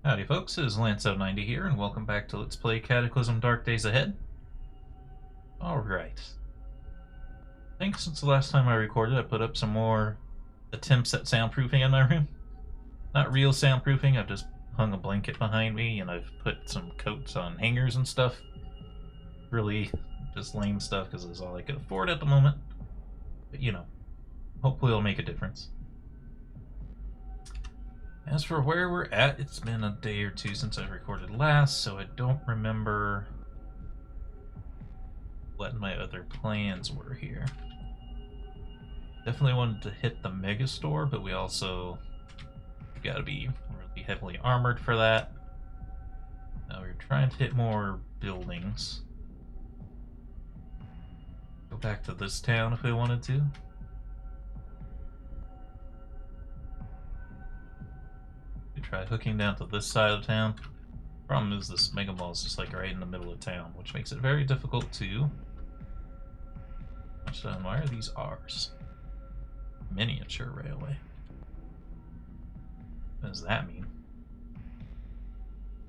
Howdy folks, it is S1EP19 here, and welcome back to Let's Play Cataclysm Dark Days Ahead. Alright. I think since the last time I recorded, I put up some more attempts at soundproofing in my room. Not real soundproofing, I've just hung a blanket behind me, and I've put some coats on hangers and stuff. Really just lame stuff, because it's all I could afford at the moment. But you know, hopefully it'll make a difference. As for where we're at, it's been a day or two since I recorded last, so I don't remember what my other plans were here. Definitely wanted to hit the mega store, but we also gotta be really heavily armored for that. Now we're trying to hit more buildings. Go back to this town if we wanted to. Try hooking down to this side of town. Problem is this Mega Mall is just like right in the middle of town, which makes it very difficult to touch down. Why are these R's? Miniature railway. What does that mean?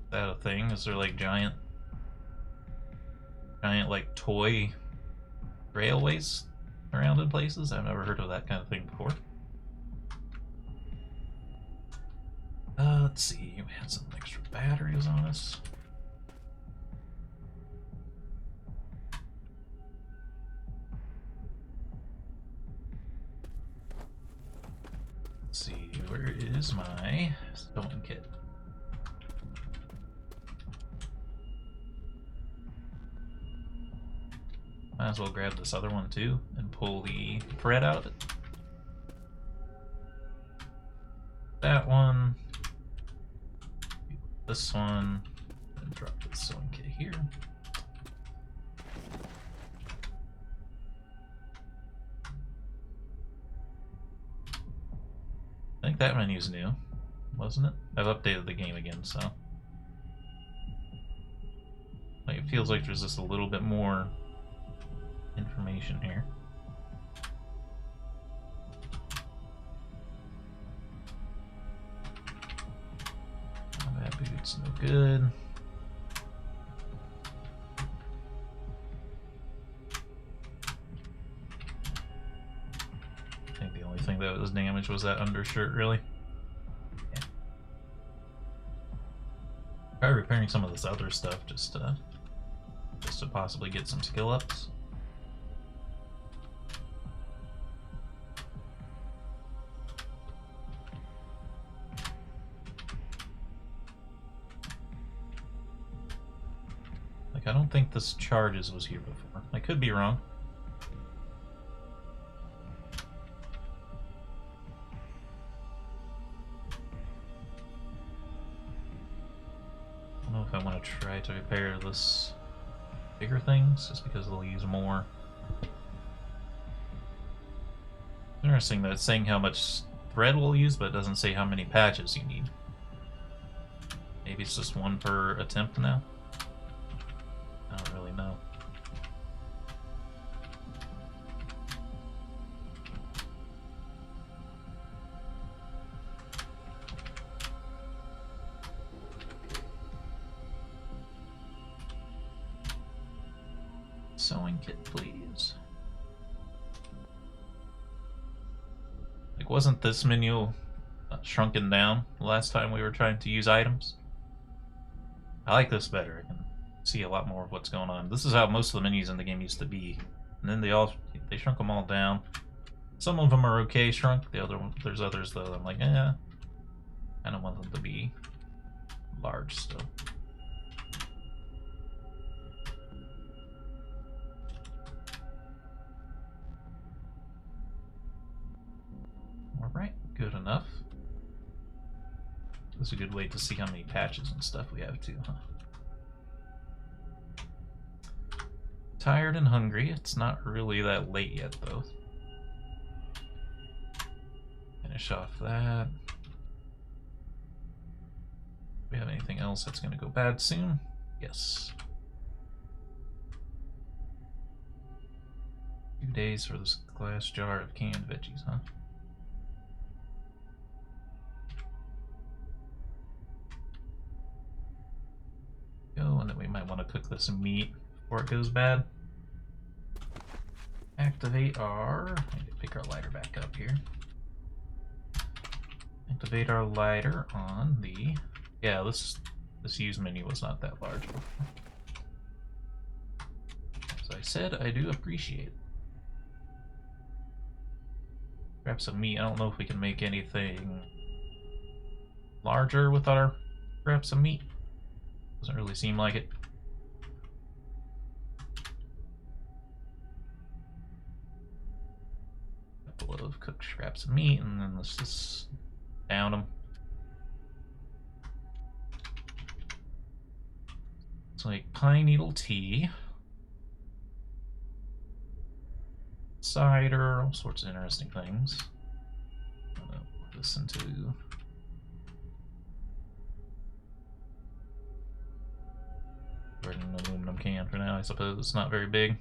Is that a thing? Is there like giant like toy railways around in places? I've never heard of that kind of thing before. Let's see, we had some extra batteries on us. Let's see, where is my sewing kit? Might as well grab this other one too and pull the thread out of it. That one. This one, and drop this sewing kit here. I think that menu's new, wasn't it? I've updated the game again, so like it feels like there's just a little bit more information here. Boots, no good. I think the only thing that was damaged was that undershirt, really. Yeah. Try repairing some of this other stuff just to possibly get some skill ups. I don't think this charges was here before. I could be wrong. I don't know if I want to try to repair this bigger things, just because they'll use more. Interesting that it's saying how much thread we'll use, but it doesn't say how many patches you need. Maybe it's just one per attempt now? I don't really know. Sewing kit, please. Like, wasn't this menu shrunken down the last time we were trying to use items? I like this better. I can see a lot more of what's going on. This is how most of the menus in the game used to be, and then they shrunk them all down. Some of them are okay shrunk. There's others though I'm like, I don't want them to be large still. All right, good enough. This is a good way to see how many patches and stuff we have too, huh? Tired and hungry. It's not really that late yet, though. Finish off that. Do we have anything else that's going to go bad soon? Yes. 2 days for this glass jar of canned veggies, huh? cook this meat before it goes bad. Activate our... I need to pick our lighter back up here. Activate our lighter on the... Yeah, this use menu was not that large before. As I said, I do appreciate it. Grab some meat. I don't know if we can make anything larger with our grab some meat. Doesn't really seem like it. Couple of cooked scraps of meat, and then let's just down them. It's like pine needle tea, cider, all sorts of interesting things. I'm gonna put this into an aluminum can for now. I suppose it's not very big.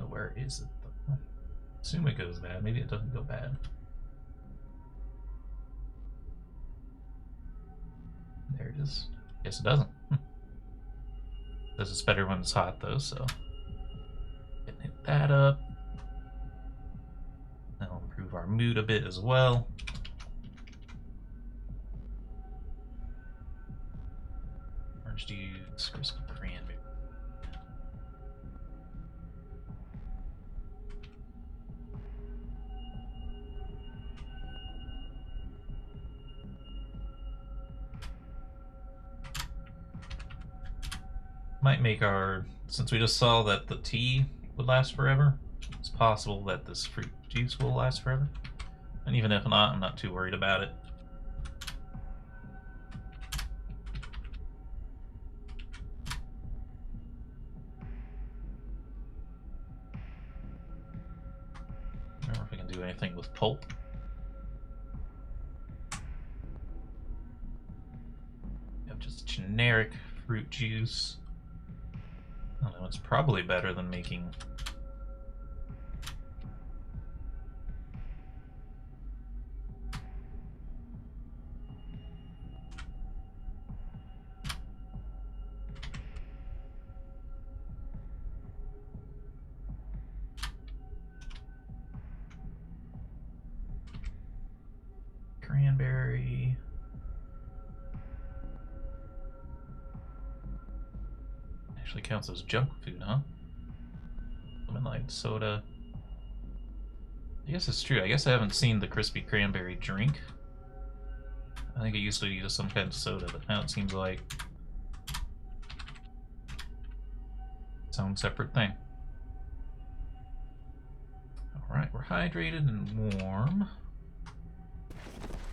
Where is it though? Assume it goes bad. Maybe it doesn't go bad. There it is. Guess it doesn't. Says it's better when it's hot though, so can hit that up. That'll improve our mood a bit as well. Orange juice, crispy cranberry. Might make our, since we just saw that the tea would last forever, it's possible that this fruit juice will last forever. And even if not, I'm not too worried about it. I don't know if we can do anything with pulp. We have just generic fruit juice. I don't know, it's probably better than making cranberry. Actually counts as junk food, huh? Lemon lime soda. I guess it's true. I guess I haven't seen the crispy cranberry drink. I think it used to use some kind of soda, but now it seems like its own separate thing. Alright, we're hydrated and warm.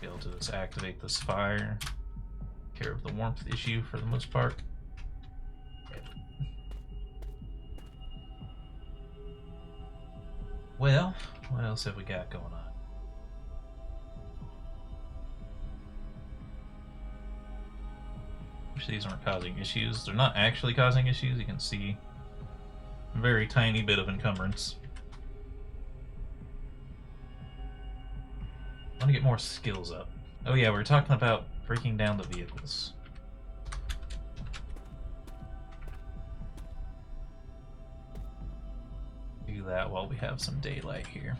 Be able to just activate this fire. Take care of the warmth issue for the most part. Well, what else have we got going on? Wish these aren't causing issues. They're not actually causing issues. You can see a very tiny bit of encumbrance. I want to get more skills up. Oh yeah, we were talking about breaking down the vehicles. Do that while we have some daylight here.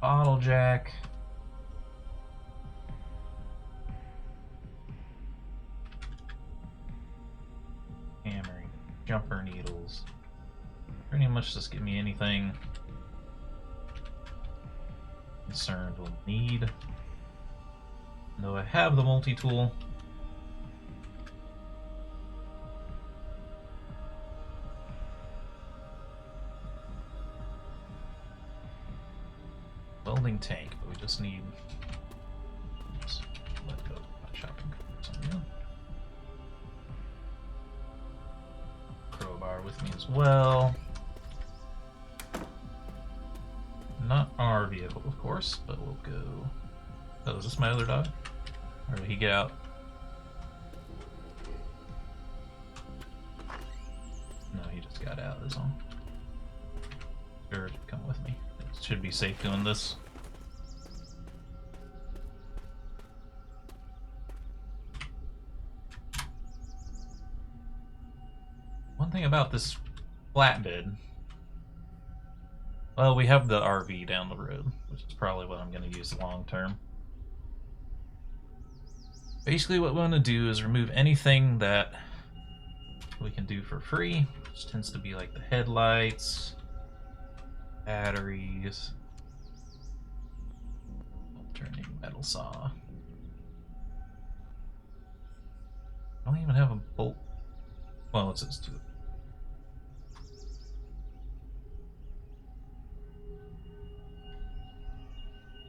Bottle jack. Hammer, jumper needles. Pretty much just give me anything concerned will need. Though I have the multi-tool. Welding tank, but we just need. Oops, let go of my shopping cart. Crowbar with me as well. Not our vehicle, of course, but we'll go. Oh, is this my other dog? Or did he get out? No, he just got out, is all. Sure, come with me. It should be safe doing this. One thing about this flatbed, well, we have the RV down the road, which is probably what I'm going to use long term. Basically what we want to do is remove anything that we can do for free, which tends to be like the headlights, batteries, alternating metal saw. I don't even have a bolt. Well, it says 2.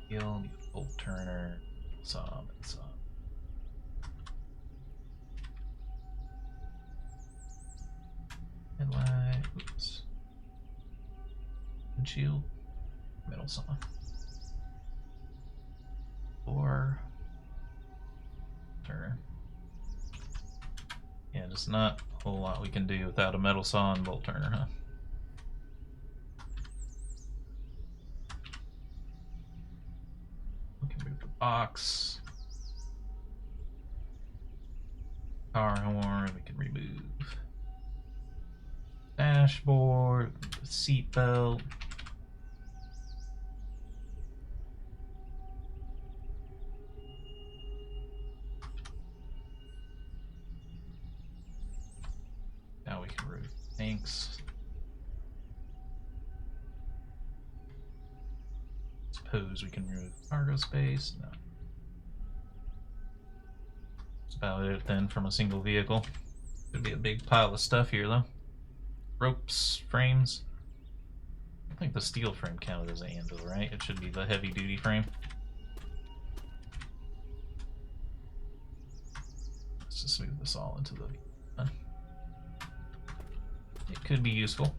You'll need a bolt turner, saw, metal saw. Headlight, oops. Windshield, metal saw. 4. Turner. Yeah, there's not a whole lot we can do without a metal saw and bolt turner, huh? We can move the box. Car horn, we can remove. Dashboard, seat belt. Now we can remove tanks. Suppose we can remove cargo space. No. That's about it then from a single vehicle. Could be a big pile of stuff here though. Ropes, frames. I think the steel frame counted as an anvil, right? It should be the heavy duty frame. Let's just move this all into the... It could be useful.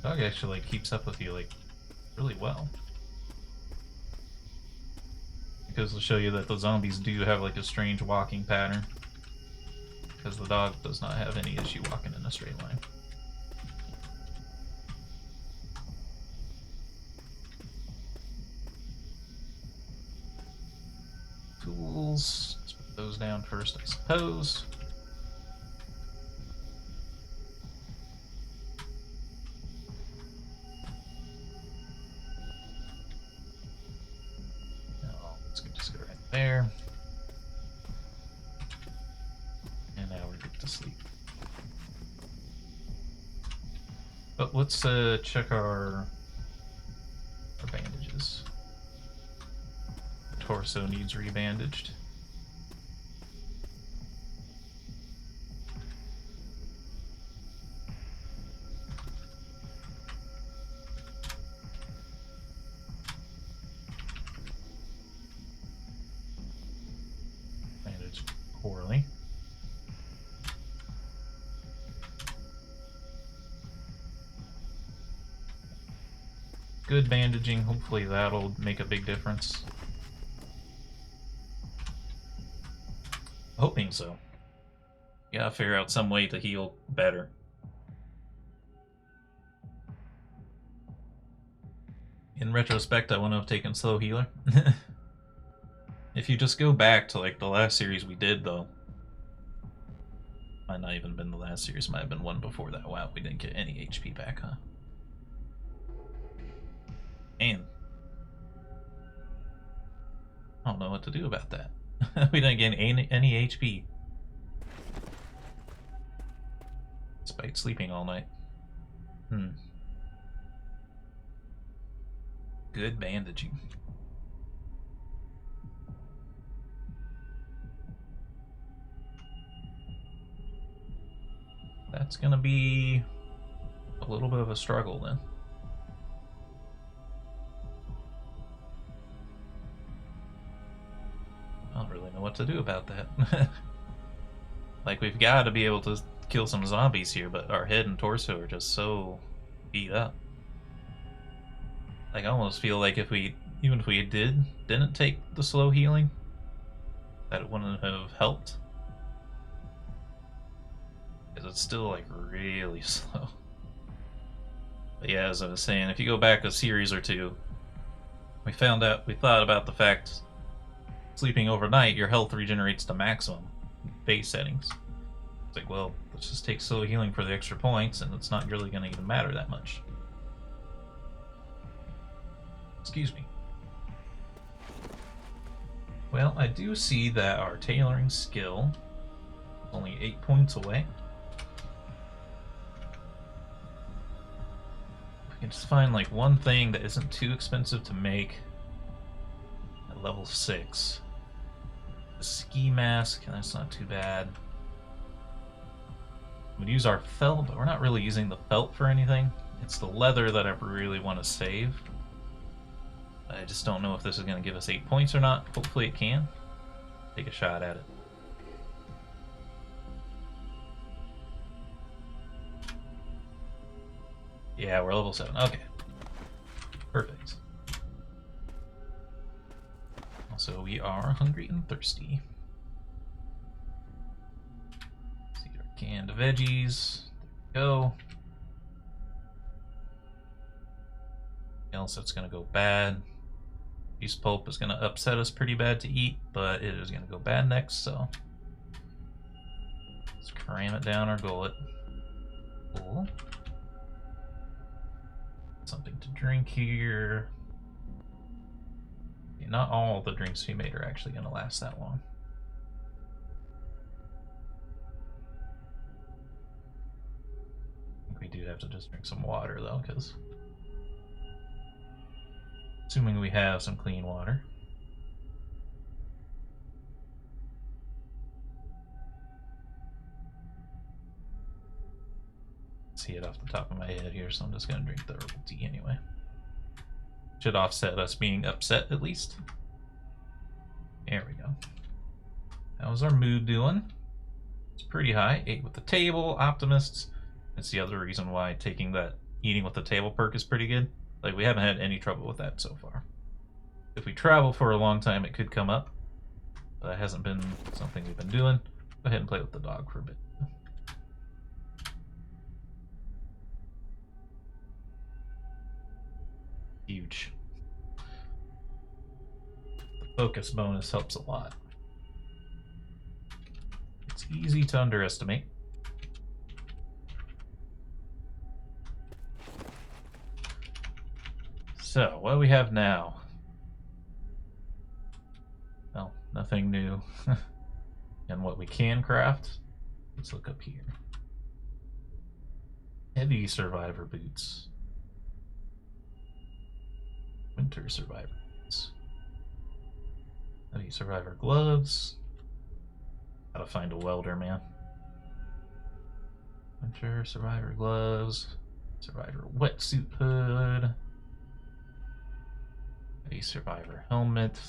Dog actually like, keeps up with you like really well. Because to show you that the zombies do have like a strange walking pattern. Because the dog does not have any issue walking in a straight line. Tools. Let's put those down first, I suppose. There. And now we're good to sleep. But let's check our bandages. The torso needs rebandaged. Poorly. Good bandaging, hopefully that'll make a big difference. Hoping so. You gotta figure out some way to heal better. In retrospect, I wouldn't have taken slow healer. If you just go back to like the last series we did though, might not even been the last series, might have been one before that. Wow, we didn't get any HP back, huh? And I don't know what to do about that. We didn't gain any HP. Despite sleeping all night. Good bandaging. That's gonna be a little bit of a struggle then. I don't really know what to do about that. Like, we've got to be able to kill some zombies here, but our head and torso are just so beat up. Like, I almost feel like if we, even if we didn't take the slow healing, that it wouldn't have helped. Because it's still like really slow. But yeah, as I was saying, if you go back a series or two, we thought about the fact sleeping overnight, your health regenerates to maximum base settings. It's like, well, let's just take slow healing for the extra points, and it's not really going to even matter that much. Excuse me. Well, I do see that our tailoring skill is only 8 points away. If we can just find like one thing that isn't too expensive to make at level 6. The ski mask, that's not too bad. We'd use our felt, but we're not really using the felt for anything. It's the leather that I really want to save. I just don't know if this is going to give us 8 points or not. Hopefully it can. Take a shot at it. Yeah, we're level 7. Okay. Perfect. Also, we are hungry and thirsty. See our canned veggies. There we go. Else that's going to go bad. Beast pulp is going to upset us pretty bad to eat, but it is going to go bad next, so let's cram it down our gullet. Cool. Something to drink here. Okay, not all the drinks we made are actually going to last that long. I think we do have to just drink some water though, because assuming we have some clean water. See it off the top of my head here, so I'm just going to drink the herbal tea anyway. Should offset us being upset at least. There we go. How's our mood doing? It's pretty high. 8 with the table, optimists. That's the other reason why taking that eating with the table perk is pretty good. Like, we haven't had any trouble with that so far. If we travel for a long time, it could come up. But that hasn't been something we've been doing. Go ahead and play with the dog for a bit. Huge. The focus bonus helps a lot. It's easy to underestimate. So, what do we have now? Well, nothing new. And what we can craft, let's look up here. Heavy survivor boots. Winter survivor boots. Heavy survivor gloves. Gotta find a welder, man. Winter survivor gloves. Survivor wetsuit hood. A survivor helmet.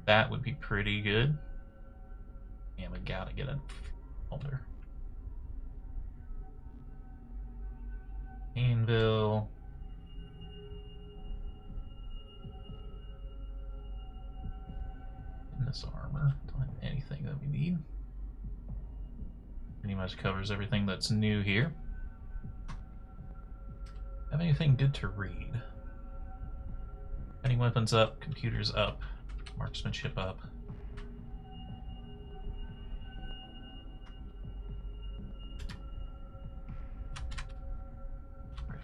That would be pretty good. And we gotta get a welder. Anvil. This armor. Don't have anything that we need. Pretty much covers everything that's new here. Have anything good to read? Any weapons up, computers up, marksmanship up.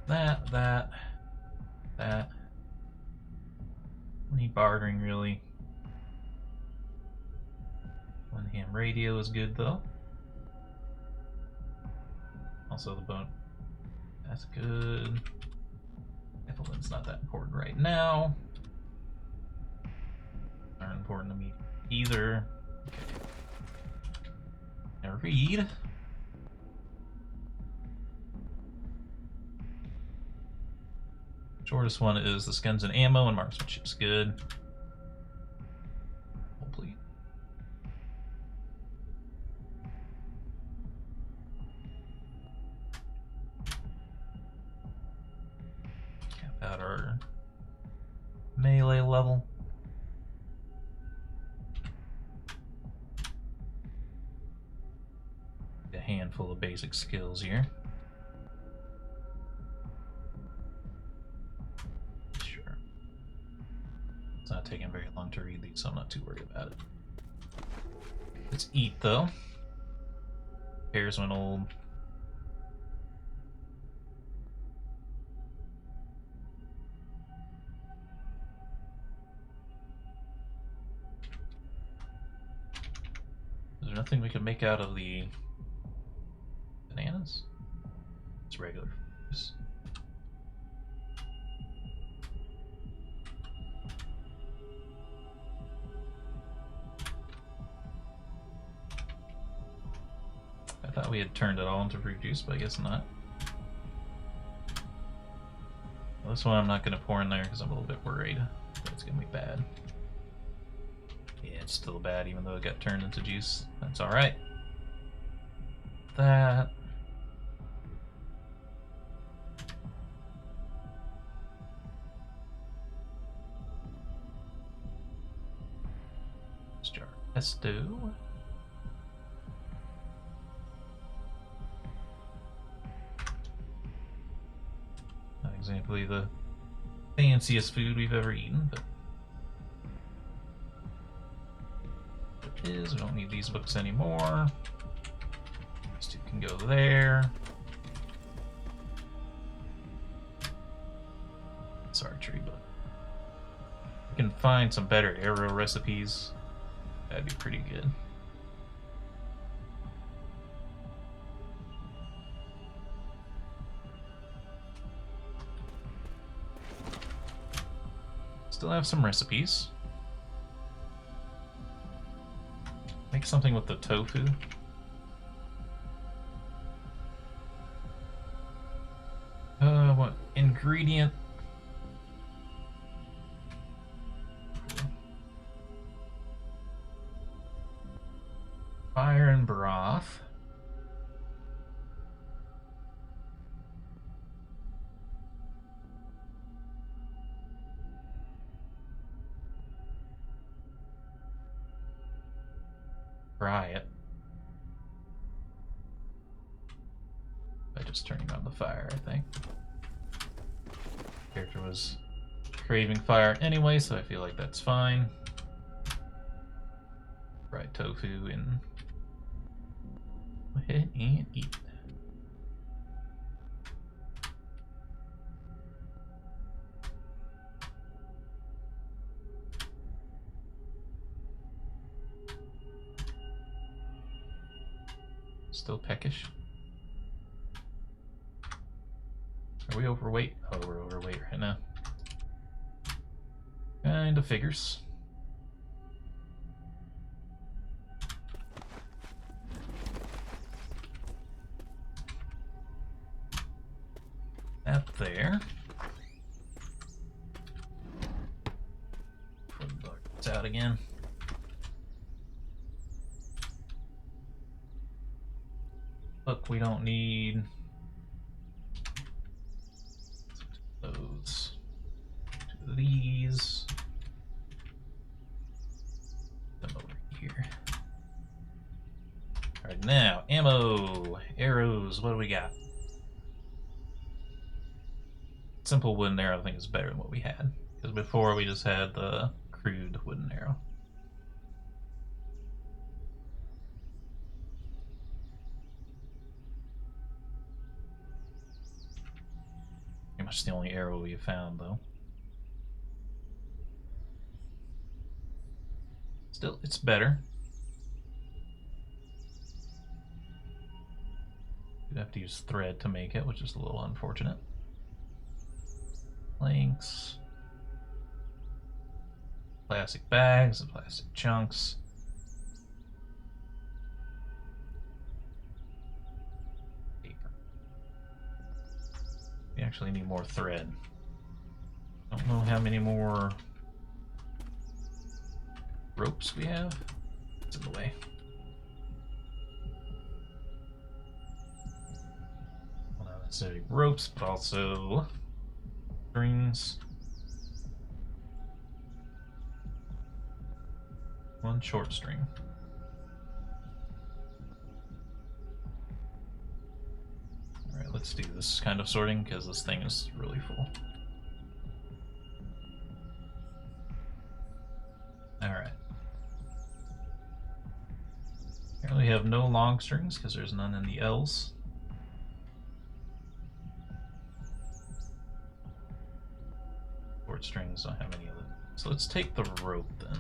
That. Don't need bartering really. One ham radio is good though. Also the bone. That's good. Rifleman's not that important right now. Aren't important to me either. Okay. Now read. Shortest one is the skins and ammo, and marksmanship's good. Complete. Cap out our melee level. A handful of basic skills here. Sure. not taking very long to read these, so I'm not too worried about it. Let's eat, though. Pears went old. Is there nothing we can make out of the bananas? It's regular. Just... I thought we had turned it all into fruit juice, but I guess not. Well, this one I'm not going to pour in there because I'm a little bit worried that it's going to be bad. Yeah, it's still bad even though it got turned into juice. That's alright. That... Let's jar pesto. Not exactly the fanciest food we've ever eaten, but it is. We don't need these books anymore. These two can go there. It's archery, but we can find some better arrow recipes. That'd be pretty good. Still have some recipes. Make something with the tofu. What ingredient? Fire and broth. Fry it by just turning on the fire, I think. Character was craving fire anyway, so I feel like that's fine. Fried tofu and go ahead and eat. Still peckish. Are we overweight? Oh, we're overweight right now. Kinda figures. That there. Before the dog gets out again. Look, we don't need those. Two of these. Them over here. Alright, now, ammo, arrows, what do we got? Simple wooden arrow I think is better than what we had. Because before we just had the crude wooden arrow. Pretty much the only arrow we have found, though. Still, it's better. You'd have to use thread to make it, which is a little unfortunate. Planks. Plastic bags and plastic chunks. We actually need more thread. Don't know how many more ropes we have. It's in the way. Well, not necessarily ropes, but also strings. One short string. Alright, let's do this kind of sorting because this thing is really full. we have no long strings because there's none in the L's. Short strings don't have any of them. So let's take the rope then.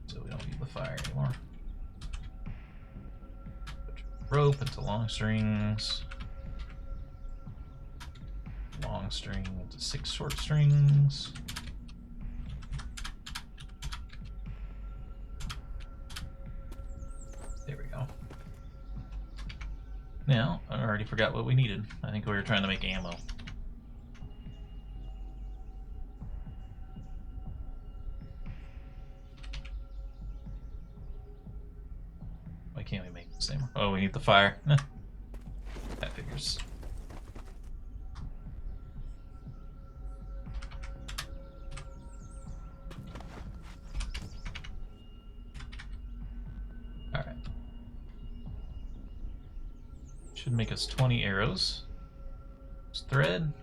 So we don't need the fire anymore. Put rope into long strings. Long string into 6 short strings. There we go. Now, I already forgot what we needed. I think we were trying to make ammo. Why can't we make the same? Oh, we need the fire. That figures. Alright. Should make us 20 arrows. Use thread.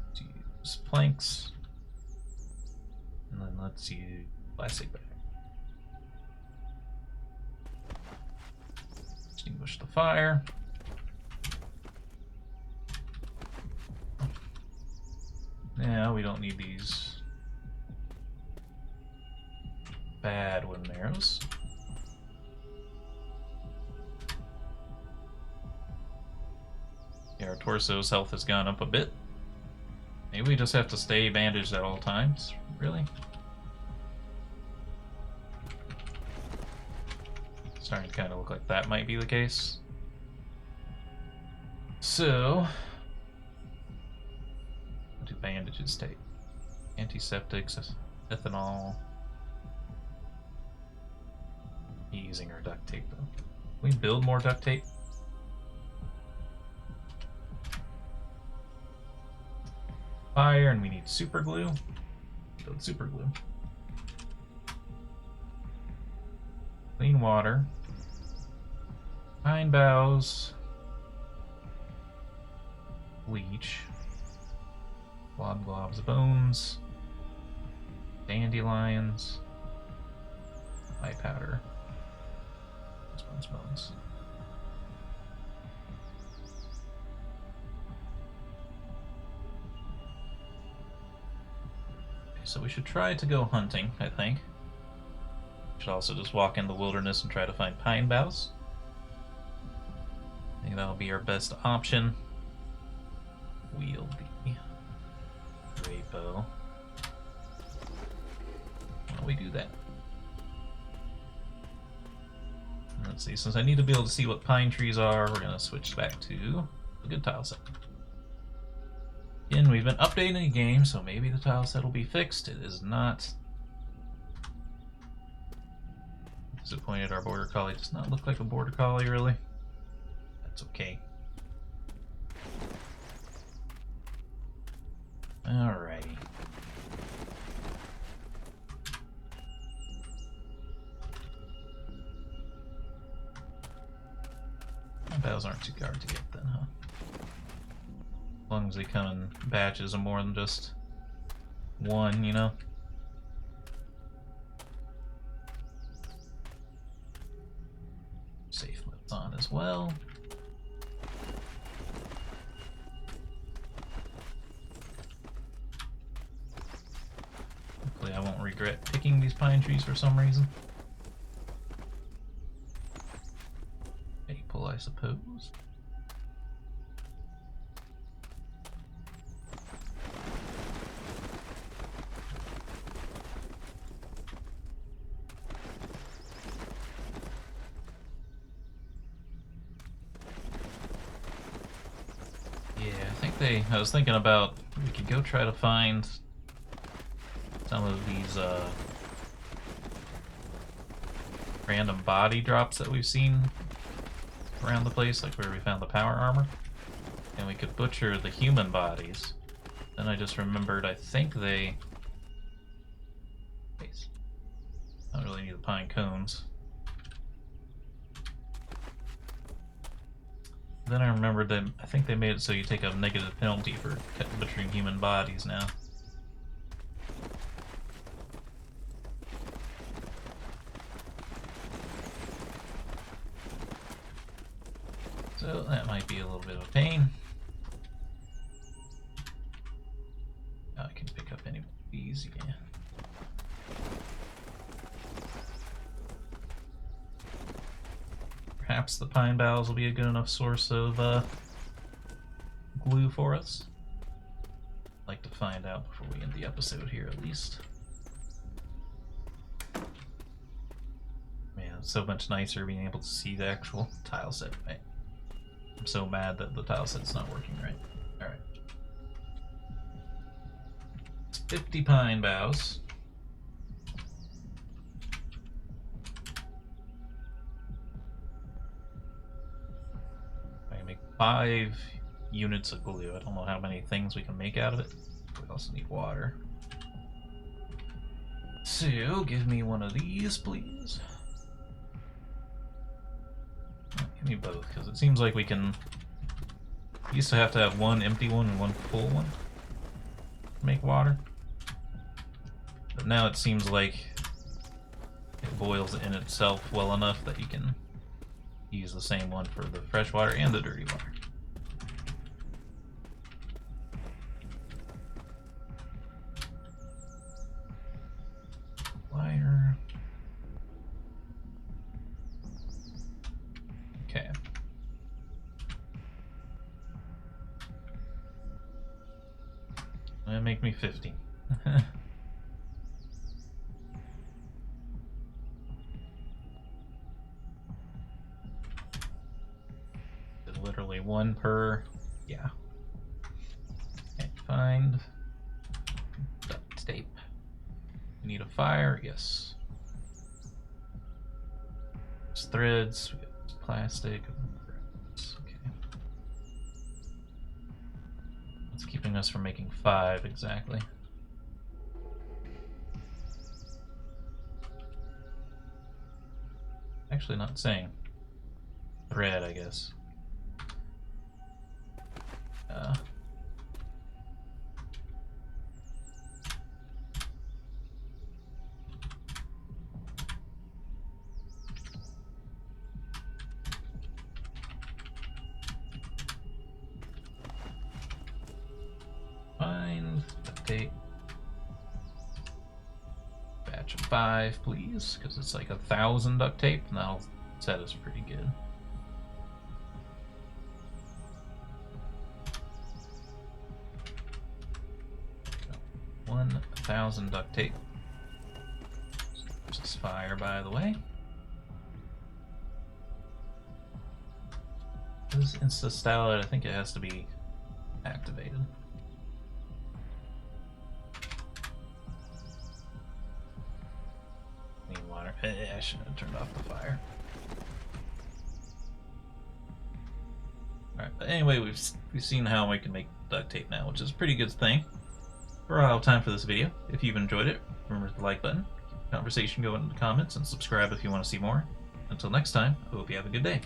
Let's use planks. And then let's use plastic bag. Extinguish the fire. Now we don't need these bad wooden arrows. Yeah, our torso's health has gone up a bit. Maybe we just have to stay bandaged at all times, really? Starting to kind of look like that might be the case. So, what do bandages take? Antiseptics, ethanol. Using our duct tape though. Can we build more duct tape? Fire, and we need super glue. Build super glue. Clean water. Pine boughs. Bleach. Blob globs bones. Dandelions. Eye powder. Bones. Okay, so we should try to go hunting, I think. Should also just walk in the wilderness and try to find pine boughs. I think that'll be our best option. Wield the great bow. Why don't we do that? Let's see, since I need to be able to see what pine trees are, we're gonna switch back to the good tile set. Again, we've been updating the game, so maybe the tile set will be fixed. It is not. Disappointed our border collie does not look like a border collie, really. That's okay. Alrighty. Boughs aren't too hard to get then, huh? As long as they come in batches of more than just one, you know? Safe mode's on as well. Hopefully I won't regret picking these pine trees for some reason. Maple, I suppose. I was thinking about we could go try to find some of these random body drops that we've seen around the place, like where we found the power armor, and we could butcher the human bodies. Then I just remembered, I think they... I don't really need the pine cones. Then I remembered that I think they made it so you take a negative penalty for butchering human bodies now. So that might be a little bit of a pain. I can pick up any of these, yeah. Perhaps the pine boughs will be a good enough source of glue for us. I'd like to find out before we end the episode here, at least. Man, it's so much nicer being able to see the actual tile set. Right? I'm so mad that the tile set's not working right. Alright. It's 50 pine boughs. I can make 5 units of glue. I don't know how many things we can make out of it. We also need water. So, give me one of these, please. Give me both, because it seems like we can... We used to have to have one empty one and one full one to make water. But now it seems like it boils in itself well enough that you can use the same one for the fresh water and the dirty water. Wire. Okay. That make me 50. Literally one per, yeah. Can't find duct tape. We need a fire, yes. There's threads, we got plastic. Okay. What's keeping us from making 5 exactly? Actually not saying. Thread, I guess. Find duct tape. Batch of 5, please, because it's like 1,000 duct tape, and that'll set us pretty good. 1,000 duct tape. There's this fire, by the way. This insta-style, I think it has to be activated. Need water. I shouldn't have turned off the fire. Alright, but anyway, we've seen how we can make duct tape now, which is a pretty good thing. We're out of time for this video. If you've enjoyed it, remember the like button, keep the conversation going in the comments, and subscribe if you want to see more. Until next time, I hope you have a good day.